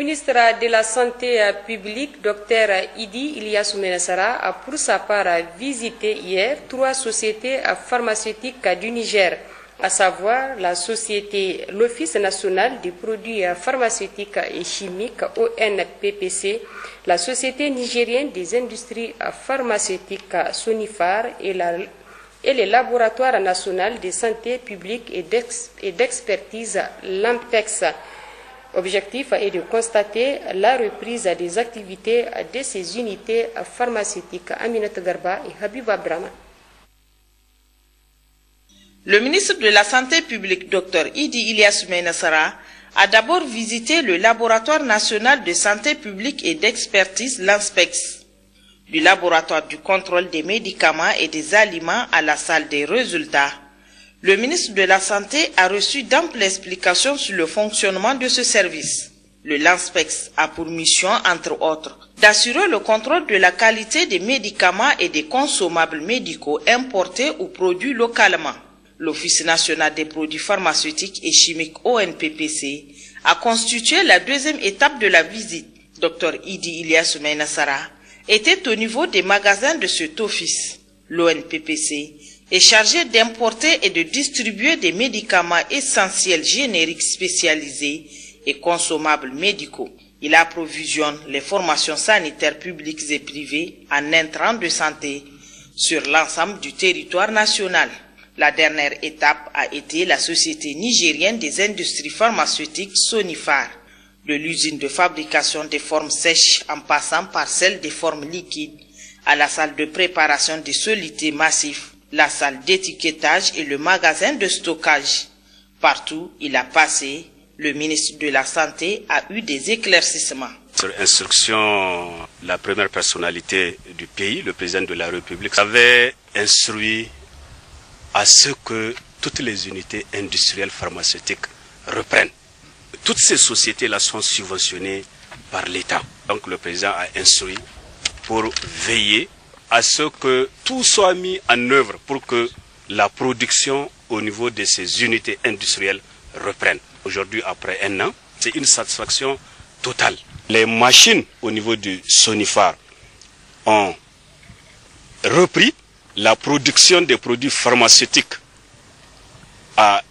ministre de la Santé publique, Dr Idi Ilyasu Menassara, a pour sa part visité hier 3 sociétés pharmaceutiques du Niger, à savoir l'Office national des produits pharmaceutiques et chimiques, ONPPC, la Société nigérienne des industries pharmaceutiques, Sonifar, et le Laboratoire national de santé publique et d'expertise, l'AMPEX. Objectif est de constater la reprise des activités de ces unités pharmaceutiques. Aminata Garba et Habib Abdraman. Le ministre de la Santé publique, Dr Idi Ilyasu Menassara, a d'abord visité le Laboratoire national de santé publique et d'expertise, l'ANSPEX, du laboratoire du contrôle des médicaments et des aliments à la salle des résultats. Le ministre de la Santé a reçu d'amples explications sur le fonctionnement de ce service. Le LANSPEX a pour mission, entre autres, d'assurer le contrôle de la qualité des médicaments et des consommables médicaux importés ou produits localement. L'Office national des produits pharmaceutiques et chimiques, ONPPC, a constitué la deuxième étape de la visite. Dr Idi Ilyasu Menassara était au niveau des magasins de cet office. L'ONPPC est chargé d'importer et de distribuer des médicaments essentiels génériques spécialisés et consommables médicaux. Il approvisionne les formations sanitaires publiques et privées en intrants de santé sur l'ensemble du territoire national. La dernière étape a été la Société nigérienne des industries pharmaceutiques, Sonifar, de l'usine de fabrication des formes sèches en passant par celle des formes liquides, à la salle de préparation des solidités massifs, la salle d'étiquetage et le magasin de stockage. Partout il a passé, le ministre de la Santé a eu des éclaircissements. Sur instruction, la première personnalité du pays, le président de la République, avait instruit à ce que toutes les unités industrielles pharmaceutiques reprennent. Toutes ces sociétés-là sont subventionnées par l'État. Donc le président a instruit pour veiller à ce que tout soit mis en œuvre pour que la production au niveau de ces unités industrielles reprenne. Aujourd'hui, après 1 an, c'est une satisfaction totale. Les machines au niveau du Sonifar ont repris. La production des produits pharmaceutiques a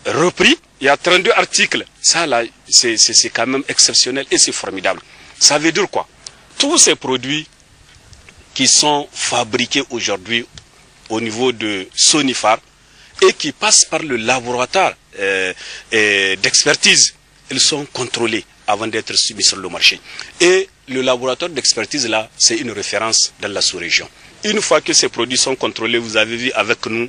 repris. Il y a 32 articles. Ça, là, c'est quand même exceptionnel et c'est formidable. Ça veut dire quoi? Tous ces produits qui sont fabriqués aujourd'hui au niveau de Sonifar et qui passent par le laboratoire d'expertise, ils sont contrôlés avant d'être soumis sur le marché. Et le laboratoire d'expertise, là, c'est une référence dans la sous-région. Une fois que ces produits sont contrôlés, vous avez vu avec nous,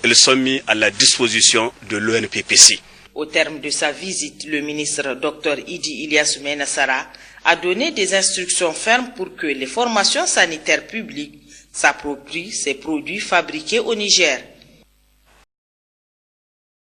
ils sont mis à la disposition de l'ONPPC. Au terme de sa visite, le ministre Dr Idi Ilyasu Menassara a donné des instructions fermes pour que les formations sanitaires publiques s'approprient ces produits fabriqués au Niger.